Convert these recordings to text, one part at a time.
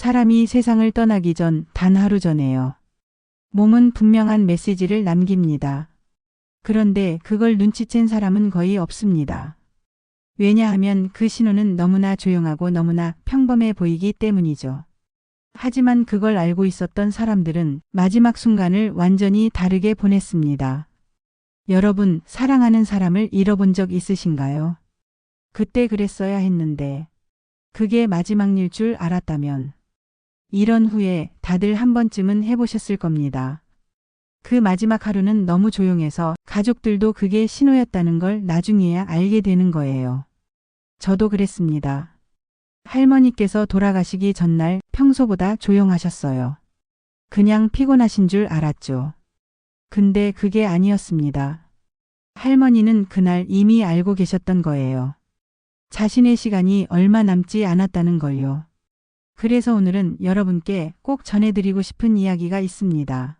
사람이 세상을 떠나기 전 단 하루 전에요. 몸은 분명한 메시지를 남깁니다. 그런데 그걸 눈치챈 사람은 거의 없습니다. 왜냐하면 그 신호는 너무나 조용하고 너무나 평범해 보이기 때문이죠. 하지만 그걸 알고 있었던 사람들은 마지막 순간을 완전히 다르게 보냈습니다. 여러분, 사랑하는 사람을 잃어본 적 있으신가요? 그때 그랬어야 했는데, 그게 마지막 일 줄 알았다면, 이런 후에 다들 한 번쯤은 해보셨을 겁니다. 그 마지막 하루는 너무 조용해서 가족들도 그게 신호였다는 걸 나중에야 알게 되는 거예요. 저도 그랬습니다. 할머니께서 돌아가시기 전날 평소보다 조용하셨어요. 그냥 피곤하신 줄 알았죠. 근데 그게 아니었습니다. 할머니는 그날 이미 알고 계셨던 거예요. 자신의 시간이 얼마 남지 않았다는 걸요. 그래서 오늘은 여러분께 꼭 전해드리고 싶은 이야기가 있습니다.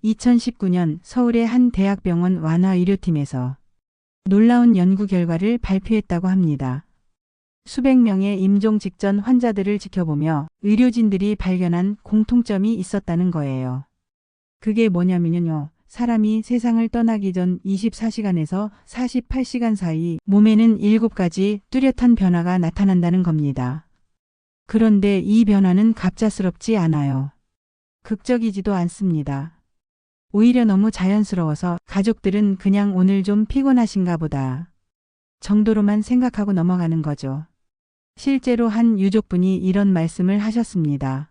2019년 서울의 한 대학병원 완화의료팀에서 놀라운 연구 결과를 발표했다고 합니다. 수백 명의 임종 직전 환자들을 지켜보며 의료진들이 발견한 공통점이 있었다는 거예요. 그게 뭐냐면요. 사람이 세상을 떠나기 전 24시간에서 48시간 사이 몸에는 7가지 뚜렷한 변화가 나타난다는 겁니다. 그런데 이 변화는 갑작스럽지 않아요. 극적이지도 않습니다. 오히려 너무 자연스러워서 가족들은 그냥 오늘 좀 피곤하신가 보다 정도로만 생각하고 넘어가는 거죠. 실제로 한 유족분이 이런 말씀을 하셨습니다.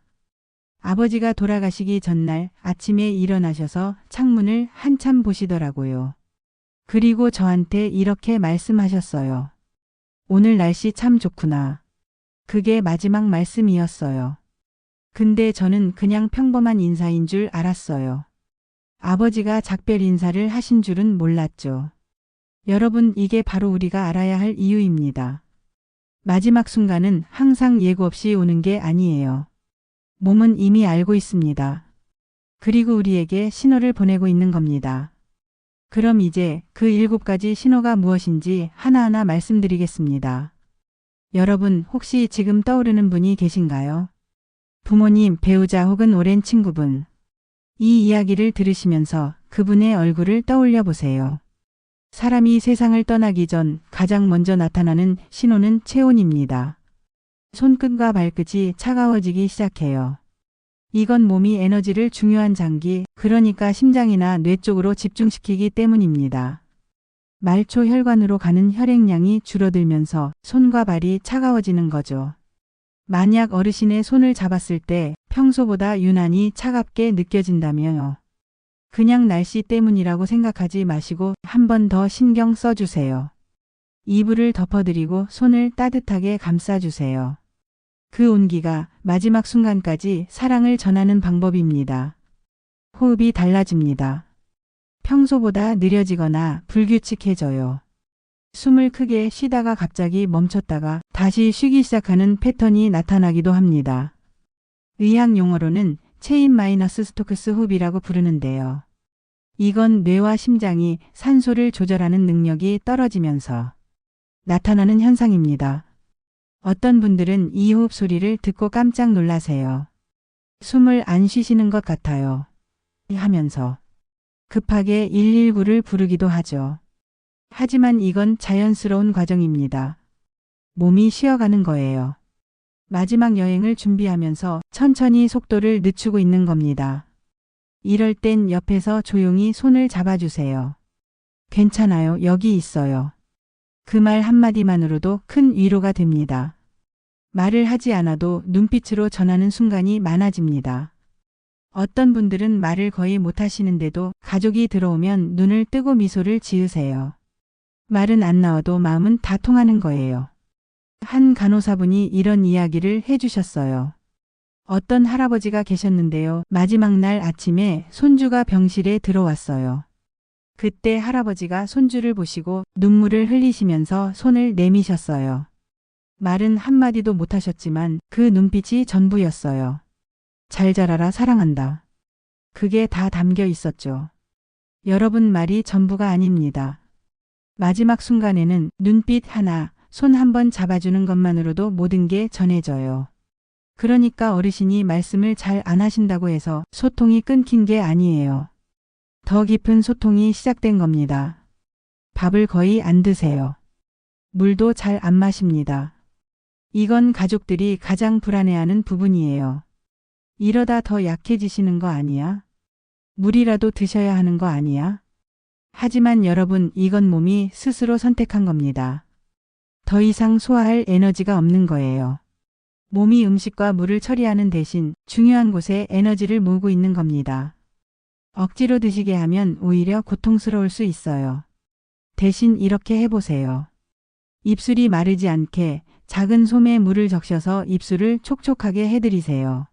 아버지가 돌아가시기 전날 아침에 일어나셔서 창문을 한참 보시더라고요. 그리고 저한테 이렇게 말씀하셨어요. 오늘 날씨 참 좋구나. 그게 마지막 말씀이었어요. 근데 저는 그냥 평범한 인사인 줄 알았어요. 아버지가 작별 인사를 하신 줄은 몰랐죠. 여러분, 이게 바로 우리가 알아야 할 이유입니다. 마지막 순간은 항상 예고 없이 오는 게 아니에요. 몸은 이미 알고 있습니다. 그리고 우리에게 신호를 보내고 있는 겁니다. 그럼 이제 그 7가지 신호가 무엇인지 하나하나 말씀드리겠습니다. 여러분, 혹시 지금 떠오르는 분이 계신가요? 부모님, 배우자 혹은 오랜 친구분. 이 이야기를 들으시면서 그분의 얼굴을 떠올려 보세요. 사람이 세상을 떠나기 전 가장 먼저 나타나는 신호는 체온입니다. 손끝과 발끝이 차가워지기 시작해요. 이건 몸이 에너지를 중요한 장기, 그러니까 심장이나 뇌 쪽으로 집중시키기 때문입니다. 말초 혈관으로 가는 혈액량이 줄어들면서 손과 발이 차가워지는 거죠. 만약 어르신의 손을 잡았을 때 평소보다 유난히 차갑게 느껴진다면요. 그냥 날씨 때문이라고 생각하지 마시고 한 번 더 신경 써주세요. 이불을 덮어드리고 손을 따뜻하게 감싸주세요. 그 온기가 마지막 순간까지 사랑을 전하는 방법입니다. 호흡이 달라집니다. 평소보다 느려지거나 불규칙해져요. 숨을 크게 쉬다가 갑자기 멈췄다가 다시 쉬기 시작하는 패턴이 나타나기도 합니다. 의학 용어로는 체인-스토크스 호흡이라고 부르는데요. 이건 뇌와 심장이 산소를 조절하는 능력이 떨어지면서 나타나는 현상입니다. 어떤 분들은 이 호흡 소리를 듣고 깜짝 놀라세요. 숨을 안 쉬시는 것 같아요. 하면서 급하게 119를 부르기도 하죠. 하지만 이건 자연스러운 과정입니다. 몸이 쉬어가는 거예요. 마지막 여행을 준비하면서 천천히 속도를 늦추고 있는 겁니다. 이럴 땐 옆에서 조용히 손을 잡아주세요. 괜찮아요. 여기 있어요. 그 말 한마디만으로도 큰 위로가 됩니다. 말을 하지 않아도 눈빛으로 전하는 순간이 많아집니다. 어떤 분들은 말을 거의 못하시는데도 가족이 들어오면 눈을 뜨고 미소를 지으세요. 말은 안 나와도 마음은 다 통하는 거예요. 한 간호사분이 이런 이야기를 해주셨어요. 어떤 할아버지가 계셨는데요. 마지막 날 아침에 손주가 병실에 들어왔어요. 그때 할아버지가 손주를 보시고 눈물을 흘리시면서 손을 내미셨어요. 말은 한마디도 못하셨지만 그 눈빛이 전부였어요. 잘 자라라, 사랑한다. 그게 다 담겨 있었죠. 여러분, 말이 전부가 아닙니다. 마지막 순간에는 눈빛 하나, 손 한 번 잡아주는 것만으로도 모든 게 전해져요. 그러니까 어르신이 말씀을 잘 안 하신다고 해서 소통이 끊긴 게 아니에요. 더 깊은 소통이 시작된 겁니다. 밥을 거의 안 드세요. 물도 잘 안 마십니다. 이건 가족들이 가장 불안해하는 부분이에요. 이러다 더 약해지시는 거 아니야? 물이라도 드셔야 하는 거 아니야? 하지만 여러분, 이건 몸이 스스로 선택한 겁니다. 더 이상 소화할 에너지가 없는 거예요. 몸이 음식과 물을 처리하는 대신 중요한 곳에 에너지를 모으고 있는 겁니다. 억지로 드시게 하면 오히려 고통스러울 수 있어요. 대신 이렇게 해보세요. 입술이 마르지 않게 작은 솜에 물을 적셔서 입술을 촉촉하게 해드리세요.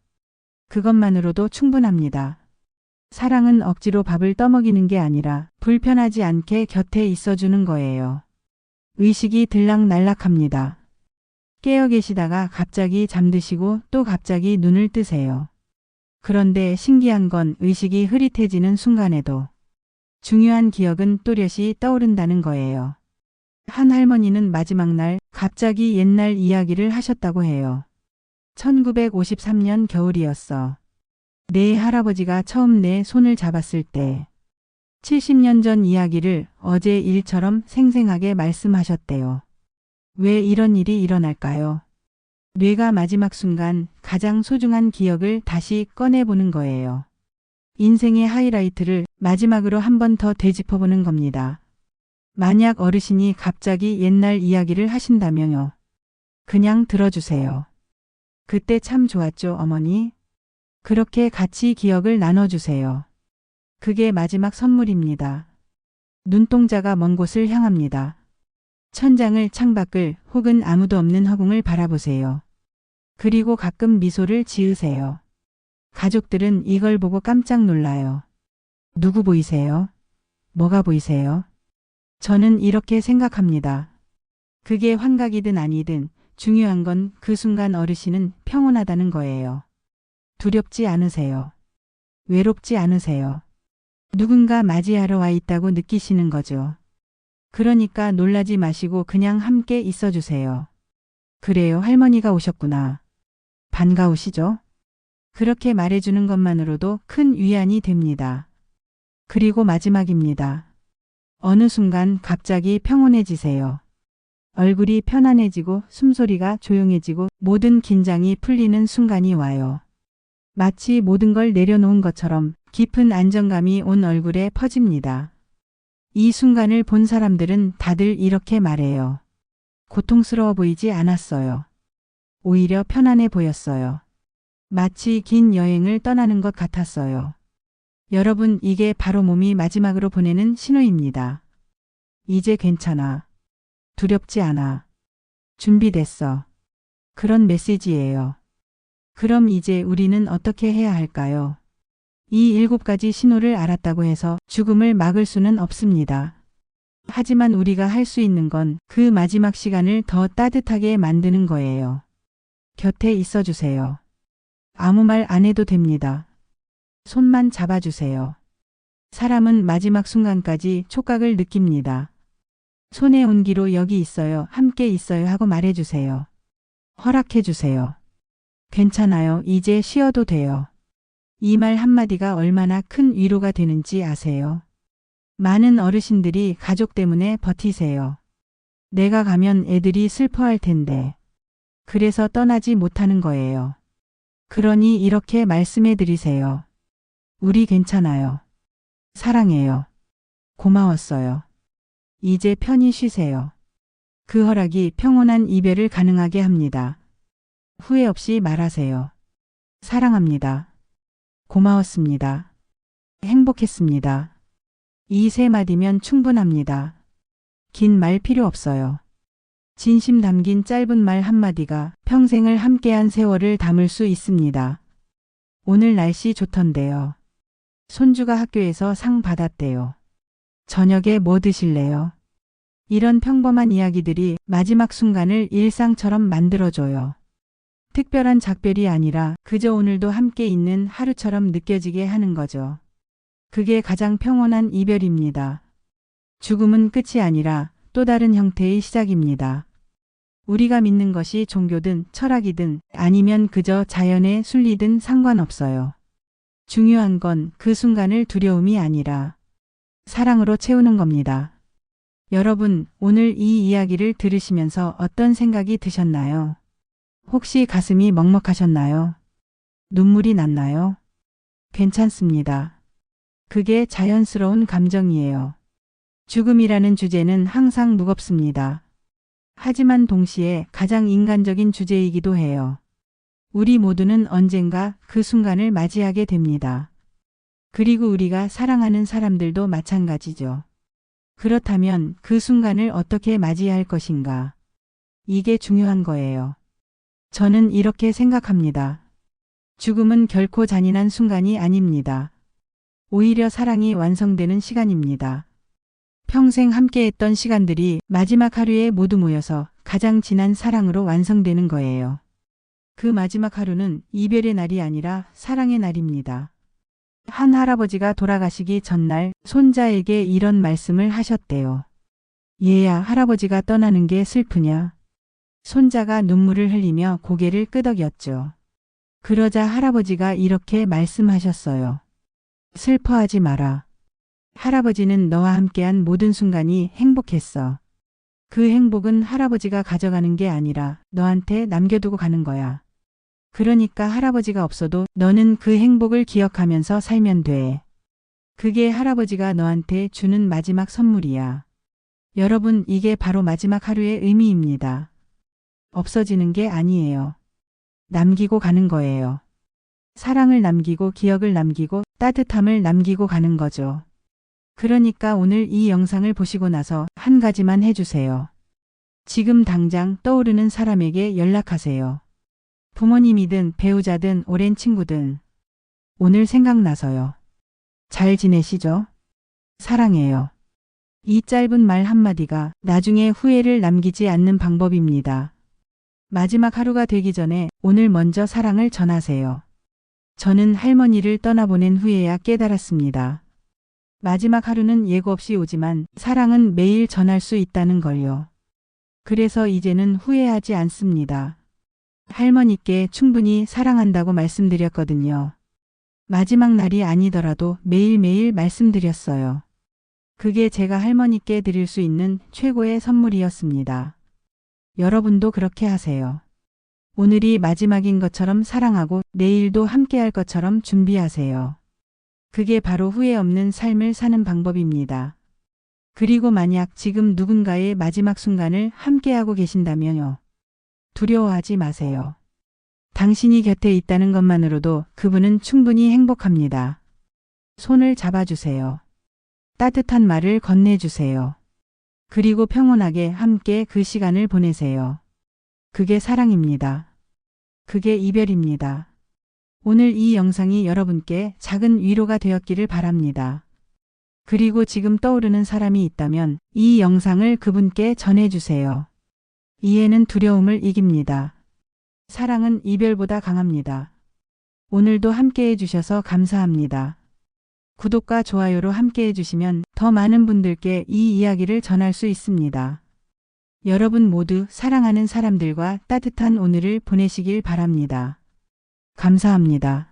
그것만으로도 충분합니다. 사랑은 억지로 밥을 떠먹이는 게 아니라 불편하지 않게 곁에 있어주는 거예요. 의식이 들락날락합니다. 깨어 계시다가 갑자기 잠드시고 또 갑자기 눈을 뜨세요. 그런데 신기한 건 의식이 흐릿해지는 순간에도 중요한 기억은 또렷이 떠오른다는 거예요. 한 할머니는 마지막 날 갑자기 옛날 이야기를 하셨다고 해요. 1953년 겨울이었어. 내 할아버지가 처음 내 손을 잡았을 때 70년 전 이야기를 어제 일처럼 생생하게 말씀하셨대요. 왜 이런 일이 일어날까요? 뇌가 마지막 순간 가장 소중한 기억을 다시 꺼내보는 거예요. 인생의 하이라이트를 마지막으로 한 번 더 되짚어보는 겁니다. 만약 어르신이 갑자기 옛날 이야기를 하신다면요. 그냥 들어주세요. 그때 참 좋았죠, 어머니? 그렇게 같이 기억을 나눠주세요. 그게 마지막 선물입니다. 눈동자가 먼 곳을 향합니다. 천장을, 창밖을 혹은 아무도 없는 허공을 바라보세요. 그리고 가끔 미소를 지으세요. 가족들은 이걸 보고 깜짝 놀라요. 누구 보이세요? 뭐가 보이세요? 저는 이렇게 생각합니다. 그게 환각이든 아니든 중요한 건 그 순간 어르신은 평온하다는 거예요. 두렵지 않으세요. 외롭지 않으세요. 누군가 맞이하러 와 있다고 느끼시는 거죠. 그러니까 놀라지 마시고 그냥 함께 있어주세요. 그래요, 할머니가 오셨구나. 반가우시죠? 그렇게 말해주는 것만으로도 큰 위안이 됩니다. 그리고 마지막입니다. 어느 순간 갑자기 평온해지세요. 얼굴이 편안해지고 숨소리가 조용해지고 모든 긴장이 풀리는 순간이 와요. 마치 모든 걸 내려놓은 것처럼 깊은 안정감이 온 얼굴에 퍼집니다. 이 순간을 본 사람들은 다들 이렇게 말해요. 고통스러워 보이지 않았어요. 오히려 편안해 보였어요. 마치 긴 여행을 떠나는 것 같았어요. 여러분, 이게 바로 몸이 마지막으로 보내는 신호입니다. 이제 괜찮아. 두렵지 않아. 준비됐어. 그런 메시지예요. 그럼 이제 우리는 어떻게 해야 할까요? 이 7가지 신호를 알았다고 해서 죽음을 막을 수는 없습니다. 하지만 우리가 할 수 있는 건 그 마지막 시간을 더 따뜻하게 만드는 거예요. 곁에 있어주세요. 아무 말 안 해도 됩니다. 손만 잡아주세요. 사람은 마지막 순간까지 촉각을 느낍니다. 손의 온기로 여기 있어요, 함께 있어요 하고 말해주세요. 허락해주세요. 괜찮아요, 이제 쉬어도 돼요. 이 말 한마디가 얼마나 큰 위로가 되는지 아세요? 많은 어르신들이 가족 때문에 버티세요. 내가 가면 애들이 슬퍼할 텐데. 그래서 떠나지 못하는 거예요. 그러니 이렇게 말씀해 드리세요. 우리 괜찮아요. 사랑해요. 고마웠어요. 이제 편히 쉬세요. 그 허락이 평온한 이별을 가능하게 합니다. 후회 없이 말하세요. 사랑합니다. 고마웠습니다. 행복했습니다. 이 3마디면 충분합니다. 긴 말 필요 없어요. 진심 담긴 짧은 말 한마디가 평생을 함께한 세월을 담을 수 있습니다. 오늘 날씨 좋던데요. 손주가 학교에서 상 받았대요. 저녁에 뭐 드실래요? 이런 평범한 이야기들이 마지막 순간을 일상처럼 만들어줘요. 특별한 작별이 아니라 그저 오늘도 함께 있는 하루처럼 느껴지게 하는 거죠. 그게 가장 평온한 이별입니다. 죽음은 끝이 아니라 또 다른 형태의 시작입니다. 우리가 믿는 것이 종교든 철학이든 아니면 그저 자연의 순리든 상관없어요. 중요한 건 그 순간을 두려움이 아니라 사랑으로 채우는 겁니다. 여러분, 오늘 이 이야기를 들으시면서 어떤 생각이 드셨나요? 혹시 가슴이 먹먹하셨나요? 눈물이 났나요? 괜찮습니다. 그게 자연스러운 감정이에요. 죽음이라는 주제는 항상 무겁습니다. 하지만 동시에 가장 인간적인 주제이기도 해요. 우리 모두는 언젠가 그 순간을 맞이하게 됩니다. 그리고 우리가 사랑하는 사람들도 마찬가지죠. 그렇다면 그 순간을 어떻게 맞이할 것인가? 이게 중요한 거예요. 저는 이렇게 생각합니다. 죽음은 결코 잔인한 순간이 아닙니다. 오히려 사랑이 완성되는 시간입니다. 평생 함께했던 시간들이 마지막 하루에 모두 모여서 가장 진한 사랑으로 완성되는 거예요. 그 마지막 하루는 이별의 날이 아니라 사랑의 날입니다. 한 할아버지가 돌아가시기 전날 손자에게 이런 말씀을 하셨대요. 얘야, 할아버지가 떠나는 게 슬프냐? 손자가 눈물을 흘리며 고개를 끄덕였죠. 그러자 할아버지가 이렇게 말씀하셨어요. 슬퍼하지 마라. 할아버지는 너와 함께한 모든 순간이 행복했어. 그 행복은 할아버지가 가져가는 게 아니라 너한테 남겨두고 가는 거야. 그러니까 할아버지가 없어도 너는 그 행복을 기억하면서 살면 돼. 그게 할아버지가 너한테 주는 마지막 선물이야. 여러분, 이게 바로 마지막 하루의 의미입니다. 없어지는 게 아니에요. 남기고 가는 거예요. 사랑을 남기고 기억을 남기고 따뜻함을 남기고 가는 거죠. 그러니까 오늘 이 영상을 보시고 나서 한 가지만 해주세요. 지금 당장 떠오르는 사람에게 연락하세요. 부모님이든 배우자든 오랜 친구든 오늘 생각나서요. 잘 지내시죠? 사랑해요. 이 짧은 말 한마디가 나중에 후회를 남기지 않는 방법입니다. 마지막 하루가 되기 전에 오늘 먼저 사랑을 전하세요. 저는 할머니를 떠나보낸 후에야 깨달았습니다. 마지막 하루는 예고 없이 오지만 사랑은 매일 전할 수 있다는 걸요. 그래서 이제는 후회하지 않습니다. 할머니께 충분히 사랑한다고 말씀드렸거든요. 마지막 날이 아니더라도 매일매일 말씀드렸어요. 그게 제가 할머니께 드릴 수 있는 최고의 선물이었습니다. 여러분도 그렇게 하세요. 오늘이 마지막인 것처럼 사랑하고 내일도 함께할 것처럼 준비하세요. 그게 바로 후회 없는 삶을 사는 방법입니다. 그리고 만약 지금 누군가의 마지막 순간을 함께하고 계신다면요. 두려워하지 마세요. 당신이 곁에 있다는 것만으로도 그분은 충분히 행복합니다. 손을 잡아주세요. 따뜻한 말을 건네주세요. 그리고 평온하게 함께 그 시간을 보내세요. 그게 사랑입니다. 그게 이별입니다. 오늘 이 영상이 여러분께 작은 위로가 되었기를 바랍니다. 그리고 지금 떠오르는 사람이 있다면 이 영상을 그분께 전해주세요. 이해는 두려움을 이깁니다. 사랑은 이별보다 강합니다. 오늘도 함께해 주셔서 감사합니다. 구독과 좋아요로 함께해 주시면 더 많은 분들께 이 이야기를 전할 수 있습니다. 여러분 모두 사랑하는 사람들과 따뜻한 오늘을 보내시길 바랍니다. 감사합니다.